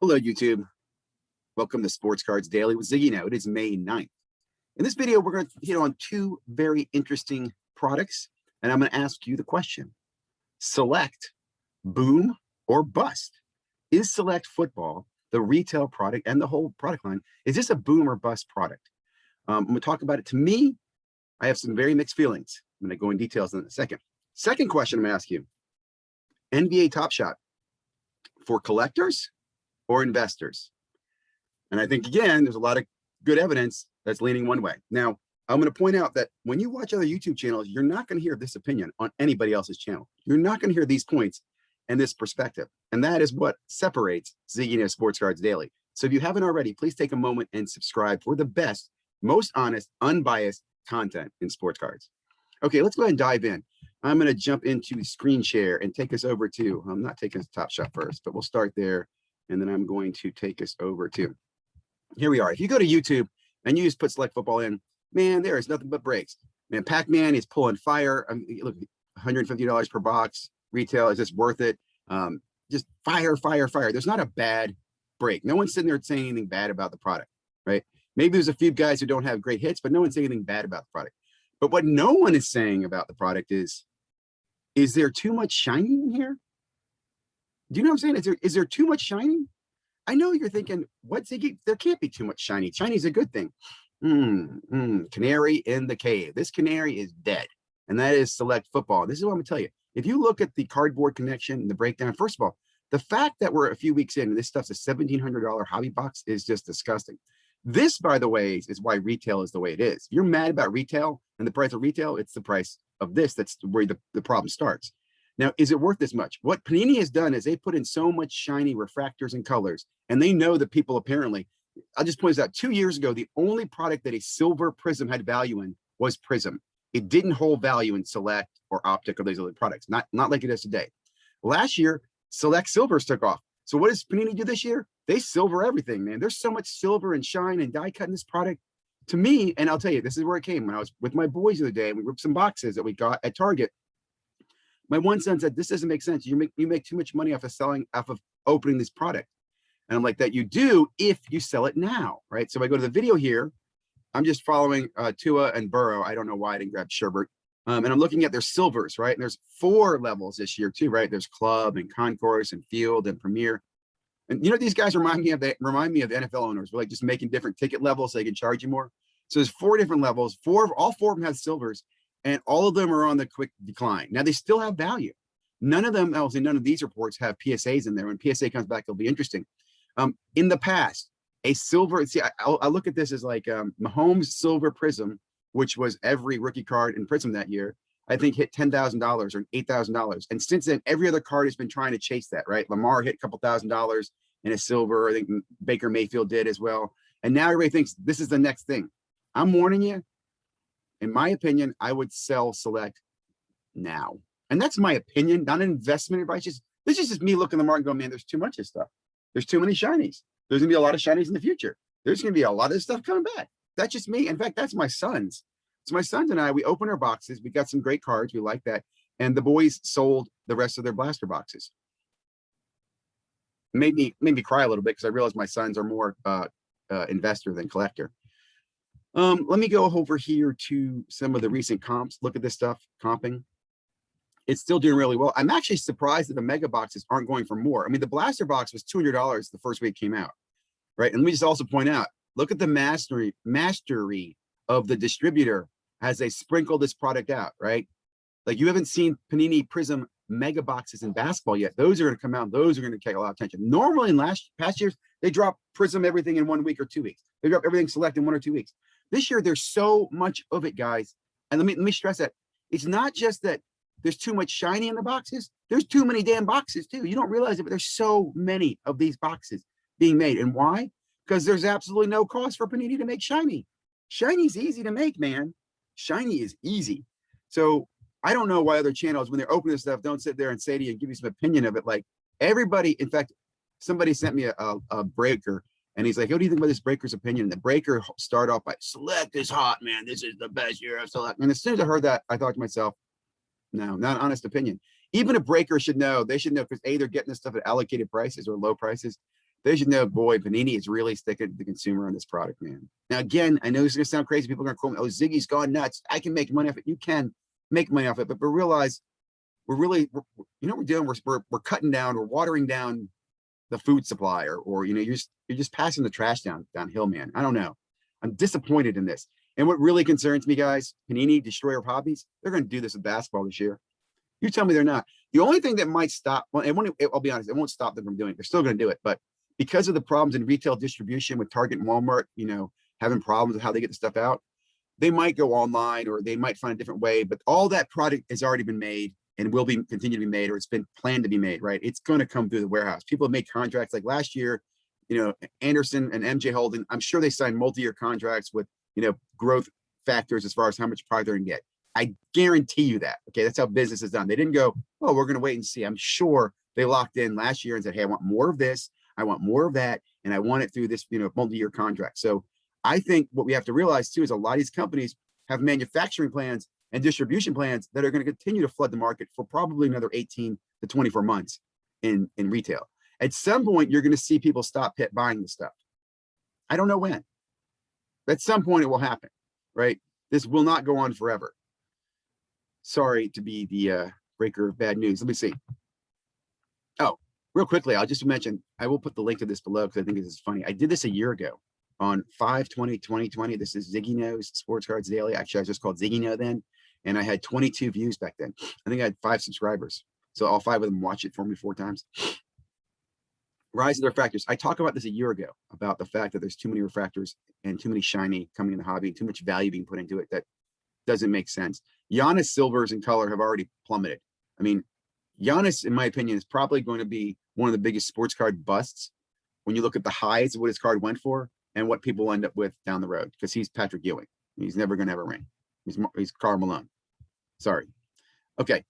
Hello, YouTube. Welcome to Sports Cards Daily with ZiggyNo. It is May 9th. In this video, we're going to hit on two very interesting products, and I'm going to ask you the question. Select, boom or bust. Is Select Football, the retail product and the whole product line, is this a boom or bust product? I'm going to talk about it. To me, I have some very mixed feelings. I'm going to go in details in a second. Second question I'm going to ask you. NBA TopShot for collectors or investors? And I think, again, there's a lot of good evidence that's leaning one way. Now, I'm going to point out that when you watch other YouTube channels, you're not going to hear this opinion on anybody else's channel. You're not going to hear these points and this perspective. And that is what separates ZiggyNo Sports Cards Daily. So if you haven't already, please take a moment and subscribe for the best, most honest, unbiased content in sports cards. Okay, let's go ahead and dive in. I'm going to jump into screen share and take us over to, I'm not taking us to TopShot first, but we'll start there. And then I'm going to take us over to, here we are. If you go to YouTube and you just put Select Football in, man, there is nothing but breaks. Man, Pac-Man is pulling fire. I mean, look, $150 per box. Retail, is this worth it? Just fire, fire, fire. There's not a bad break. No one's sitting there saying anything bad about the product, right? Maybe there's a few guys who don't have great hits, but no one's saying anything bad about the product. But what no one is saying about the product is there too much shiny in here? Do you know what I'm saying? Is there too much shiny? I know you're thinking, what, Ziggy? There can't be too much shiny. Shiny's a good thing. Canary in the cave. This canary is dead. And that is Select Football. This is what I'm going to tell you. If you look at the cardboard connection and the breakdown, first of all, the fact that we're a few weeks in and this stuff's a $1,700 hobby box is just disgusting. This, by the way, is why retail is the way it is. If you're mad about retail and the price of retail, it's the price of this. That's where the problem starts. Now, is it worth this much? What Panini has done is they put in so much shiny refractors and colors, and they know that people apparently, I'll just point this out, 2 years ago, the only product that a silver prism had value in was Prism. It didn't hold value in Select or Optic or those other products, not like it is today. Last year, Select Silvers took off. So what does Panini do this year? They silver everything, man. There's so much silver and shine and die cut in this product. To me, and I'll tell you, this is where it came. When I was with my boys the other day, and we ripped some boxes that we got at Target. My one son said, this doesn't make sense. You make too much money off of opening this product. And I'm like, that you do if you sell it now, right? So I go to the video here. I'm just following Tua and Burrow. I don't know why I didn't grab Sherbert. And I'm looking at their silvers, right? And there's 4 levels this year too, right? There's Club and Concourse and Field and Premier. And you know, these guys remind me of the NFL owners. We're like just making different ticket levels so they can charge you more. So there's 4 different levels. All 4 of them have silvers. And all of them are on the quick decline. Now, they still have value. None of them, obviously, none of these reports have PSAs in there. When PSA comes back, it'll be interesting. In the past, a silver, see, I look at this as like Mahomes Silver Prism, which was every rookie card in Prism that year, I think hit $10,000 or $8,000. And since then, every other card has been trying to chase that, right? Lamar hit a couple $1,000s in a silver. I think Baker Mayfield did as well. And now everybody thinks this is the next thing. I'm warning you. In my opinion, I would sell Select now. And that's my opinion, not an investment advice. This is just me looking at the market and going, man, there's too much of this stuff. There's too many shinies. There's gonna be a lot of shinies in the future. There's gonna be a lot of this stuff coming back. That's just me. In fact, that's my sons. So my sons and I, we open our boxes. We got some great cards. We like that. And the boys sold the rest of their blaster boxes. Made me cry a little bit because I realized my sons are more investor than collector. Let me go over here to some of the recent comps. Look at this stuff, comping. It's still doing really well. I'm actually surprised that the mega boxes aren't going for more. I mean, the blaster box was $200 the first week it came out, right? And let me just also point out, look at the mastery of the distributor as they sprinkle this product out, right? Like you haven't seen Panini Prism mega boxes in basketball yet. Those are going to come out. Those are going to take a lot of attention. Normally in past years, they drop Prism everything in 1 week or 2 weeks. They drop everything Select in 1 or 2 weeks. This year, there's so much of it, guys. And let me stress that. It's not just that there's too much shiny in the boxes. There's too many damn boxes, too. You don't realize it, but there's so many of these boxes being made. And why? Because there's absolutely no cost for Panini to make shiny. Shiny's easy to make, man. Shiny is easy. So I don't know why other channels, when they're opening this stuff, don't sit there and say to you and give you some opinion of it. Like everybody, in fact, somebody sent me a breaker. And he's like, what do you think about this breaker's opinion? And the breaker started off by, Select is hot, man. This is the best year of Select. And as soon as I heard that, I thought to myself, no, not an honest opinion. Even a breaker should know. They should know because A, they're getting this stuff at allocated prices or low prices. They should know, boy, Panini is really sticking to the consumer on this product, man. Now, again, I know this is going to sound crazy. People are going to call me, oh, Ziggy's gone nuts. I can make money off it. You can make money off it, but realize we're really, you know what we're doing? We're cutting down, we're watering down the food supply, or you know, you're just passing the trash downhill, man. I don't know. I'm disappointed in this. And what really concerns me, guys, Panini, destroyer of hobbies, they're going to do this with basketball this year. You tell me they're not. The only thing that might stop, well, I'll be honest, it won't stop them from doing it. They're still going to do it, but because of the problems in retail distribution with Target and Walmart, you know, having problems with how they get the stuff out, they might go online or they might find a different way. But all that product has already been made and will be continue to be made, or it's been planned to be made, right? It's going to come through the warehouse. People have made contracts like last year, you know, Anderson and MJ Holden. I'm sure they signed multi-year contracts with, you know, growth factors as far as how much product they're going to get. I guarantee you that. Okay, that's how business is done. They didn't go, oh, we're going to wait and see. I'm sure they locked in last year and said, hey, I want more of this. I want more of that, and I want it through this, you know, multi-year contract. So I think what we have to realize too is a lot of these companies have manufacturing plans and distribution plans that are going to continue to flood the market for probably another 18 to 24 months in retail. At some point, you're going to see people stop buying this stuff. I don't know when. At some point, it will happen, right? This will not go on forever. Sorry to be the breaker of bad news. Let me see. Oh, real quickly, I'll just mention, I will put the link to this below because I think this is funny. I did this a year ago on 5/20/2020. This is ZiggyNo's Sports Cards Daily. Actually, I was just called ZiggyNo then, and I had 22 views back then. I think I had 5 subscribers. So all 5 of them watched it for me 4 times. Rise of the refractors. I talked about this a year ago, about the fact that there's too many refractors and too many shiny coming in the hobby, too much value being put into it that doesn't make sense. Giannis silvers in color have already plummeted. I mean, Giannis, in my opinion, is probably going to be one of the biggest sports card busts when you look at the highs of what his card went for and what people will end up with down the road, because he's Patrick Ewing. He's never going to have a ring. He's Karl Malone. Sorry. Okay.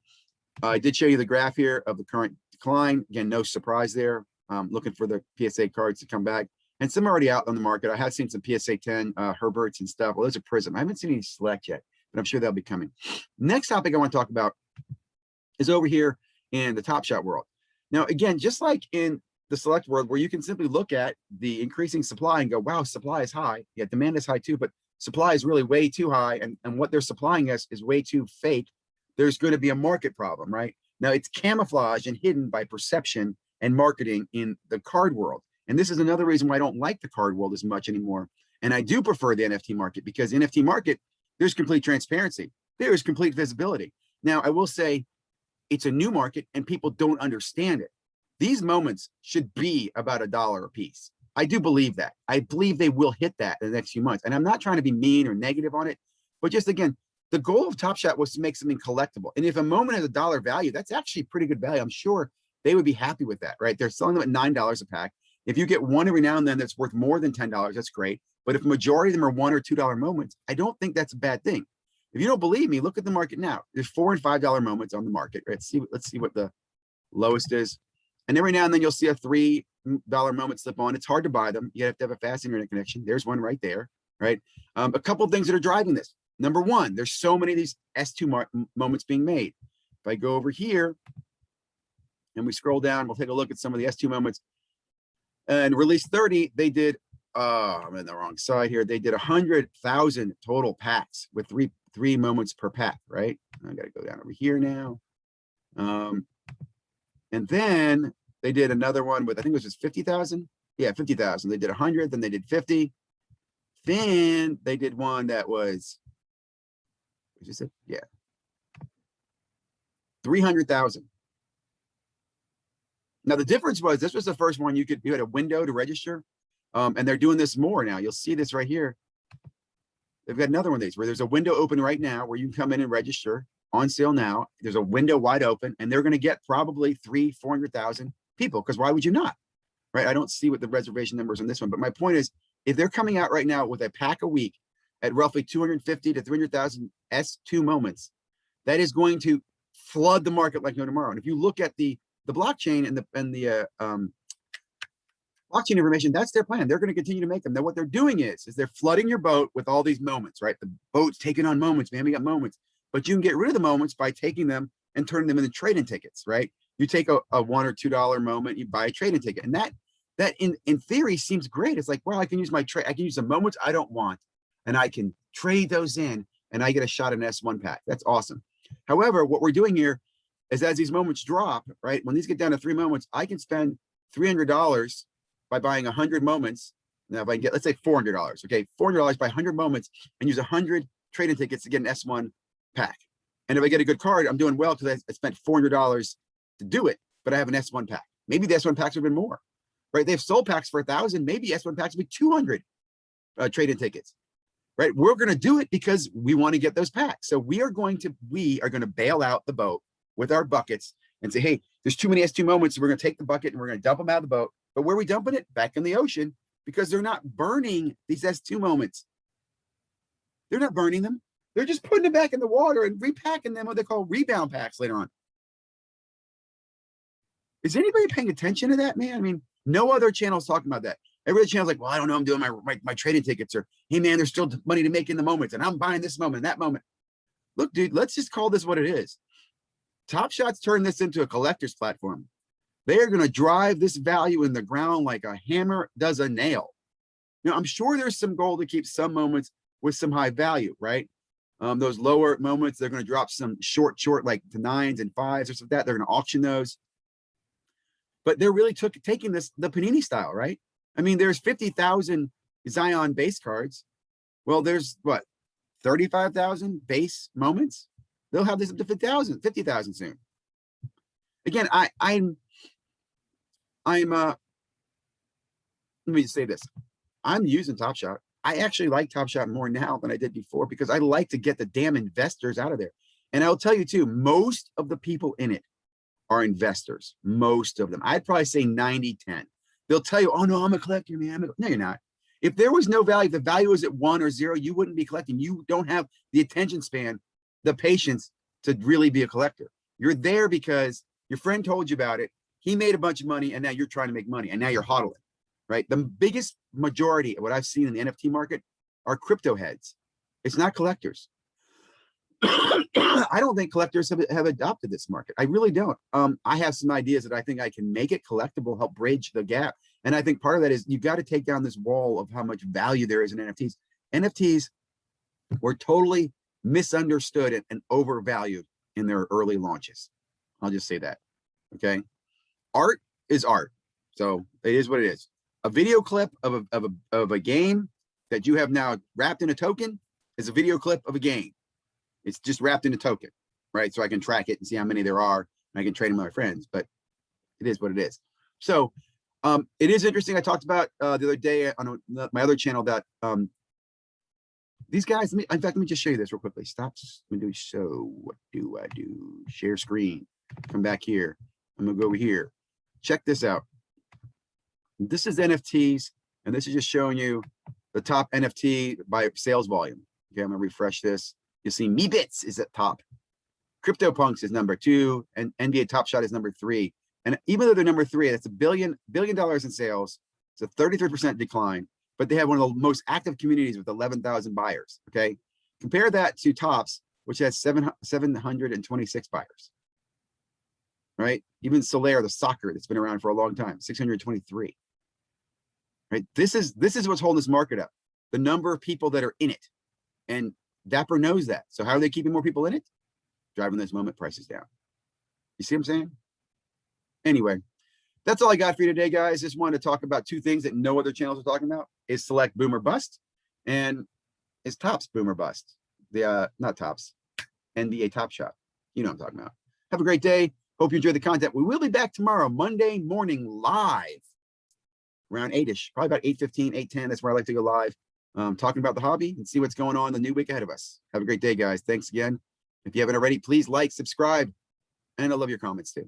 I did show you the graph here of the current decline. Again, no surprise there. Looking for the PSA cards to come back. And some are already out on the market. I have seen some PSA 10 Herberts and stuff. Well, those are Prism. I haven't seen any Select yet, but I'm sure they'll be coming. Next topic I want to talk about is over here in the TopShot world. Now, again, just like in the Select world, where you can simply look at the increasing supply and go, wow, supply is high. Yeah, demand is high too, but supply is really way too high. And what they're supplying us is way too fake. There's going to be a market problem, right? Now, it's camouflaged and hidden by perception and marketing in the card world. And this is another reason why I don't like the card world as much anymore. And I do prefer the NFT market, because NFT market, there's complete transparency. There is complete visibility. Now, I will say it's a new market and people don't understand it. These moments should be about $1 a piece. I do believe that. I believe they will hit that in the next few months. And I'm not trying to be mean or negative on it, but just again, the goal of TopShot was to make something collectible. And if a moment has $1 value, that's actually pretty good value. I'm sure they would be happy with that, right? They're selling them at $9 a pack. If you get one every now and then that's worth more than $10, that's great. But if a majority of them are $1 or $2 moments, I don't think that's a bad thing. If you don't believe me, look at the market now. There's $4 and $5 moments on the market, right? Let's see what the lowest is. And every now and then you'll see a $3 moment slip on. It's hard to buy them. You have to have a fast internet connection. There's one right there, right? A couple of things that are driving this. Number one, there's so many of these S2 moments being made. If I go over here and we scroll down, we'll take a look at some of the S2 moments. And release 30, they did, I'm in the wrong side here. They did 100,000 total packs with three moments per pack, right? I got to go down over here now. And then they did another one with, I think it was just 50,000. Yeah, 50,000. They did 100, then they did 50. Then they did one that was, what did you say? Yeah, 300,000. Now the difference was, this was the first one you had a window to register, and they're doing this more now. You'll see this right here. They've got another one of these where there's a window open right now where you can come in and register. On sale now. There's a window wide open, and they're going to get probably 300,000-400,000 people, because why would you not, right? I don't see what the reservation numbers on this one, but my point is, if they're coming out right now with a pack a week at roughly 250 to 300,000 S2 moments, that is going to flood the market like no tomorrow. And if you look at the blockchain and the blockchain information, that's their plan. They're going to continue to make them. Then what they're doing is they're flooding your boat with all these moments, right? The boat's taking on moments, man. We got moments. But you can get rid of the moments by taking them and turning them into trade-in tickets, right? You take a $1 or $2 moment, you buy a trade-in ticket, and that that in theory seems great. It's like, well, I can use my trade. I can use the moments I don't want, and I can trade those in, and I get a shot at an S1 pack. That's awesome. However, what we're doing here is as these moments drop, right? When these get down to 3 moments, I can spend $300 by buying 100 moments. Now, if I get, let's say $400, okay, $400 by 100 moments and use 100 trade-in tickets to get an S1 pack. And if I get a good card, I'm doing well because I spent $400 to do it, but I have an S1 pack. Maybe the S1 packs have been more, right? They've sold packs for 1,000. Maybe S1 packs will be 200 trade-in tickets, right? We're going to do it because we want to get those packs. So we are going to bail out the boat with our buckets and say, hey, there's too many S2 moments. So we're going to take the bucket and we're going to dump them out of the boat. But where are we dumping it? Back in the ocean, because they're not burning these S2 moments. They're not burning them. They're just putting them back in the water and repacking them, what they call rebound packs later on. Is anybody paying attention to that, man? I mean, no other channel's talking about that. Every other channel's like, well, I don't know, I'm doing my trading tickets, or hey man, there's still money to make in the moments, and I'm buying this moment and that moment. Look, dude, let's just call this what it is. TopShot's turned this into a collector's platform. They are going to drive this value in the ground like a hammer does a nail. You know, I'm sure there's some goal to keep some moments with some high value, right? Those lower moments, they're going to drop some short, like to 9s and 5s or something like that. They're going to auction those. But they're really taking this the Panini style, right? I mean, there's 50,000 Zion base cards. Well, there's what, 35,000 base moments? They'll have this up to 50,000 soon. Again, let me just say this. I'm using TopShot. I actually like TopShot more now than I did before because I like to get the damn investors out of there. And I'll tell you too, most of the people in it are investors. Most of them. I'd probably say 90-10. They'll tell you, oh no, I'm a collector, man. No, you're not. If there was no value, if the value was at 1 or 0, you wouldn't be collecting. You don't have the attention span, the patience to really be a collector. You're there because your friend told you about it. He made a bunch of money, and now you're trying to make money, and now you're hodling, right? The biggest majority of what I've seen in the NFT market are crypto heads. It's not collectors. I don't think collectors have adopted this market. I really don't. I have some ideas that I think I can make it collectible, help bridge the gap. And I think part of that is you've got to take down this wall of how much value there is in NFTs. NFTs were totally misunderstood and overvalued in their early launches. I'll just say that. Okay. Art is art. So it is what it is. A video clip of a game that you have now wrapped in a token is a video clip of a game. It's just wrapped in a token, right? So I can track it and see how many there are, and I can trade them with my friends, but it is what it is. So it is interesting. I talked about the other day on my other channel that these guys, in fact, let me just show you this real quickly. Stop. Let me do so. What do I do? Share screen. Come back here. I'm going to go over here. Check this out. This is NFTs, and this is just showing you the top NFT by sales volume. Okay, I'm going to refresh this. You see MeBits is at top. CryptoPunks is number 2, and NBA TopShot is number 3. And even though they're number 3, that's $1 billion in sales. It's a 33% decline, but they have one of the most active communities with 11,000 buyers. Okay, compare that to Tops, which has 726 buyers. Right? Even Solaire, the soccer that's been around for a long time, 623. Right? This is what's holding this market up. The number of people that are in it, and Dapper knows that. So how are they keeping more people in it? Driving those moment prices down. You see what I'm saying? Anyway, that's all I got for you today, guys. Just wanted to talk about 2 things that no other channels are talking about: is Select Boom or Bust, and is Tops Boom or Bust. The not Tops, NBA TopShot. You know what I'm talking about. Have a great day. Hope you enjoyed the content. We will be back tomorrow, Monday morning, live around 8-ish, probably about 8:15, 8:10. That's where I like to go live, talking about the hobby and see what's going on the new week ahead of us. Have a great day, guys. Thanks again. If you haven't already, please like, subscribe, and I love your comments too.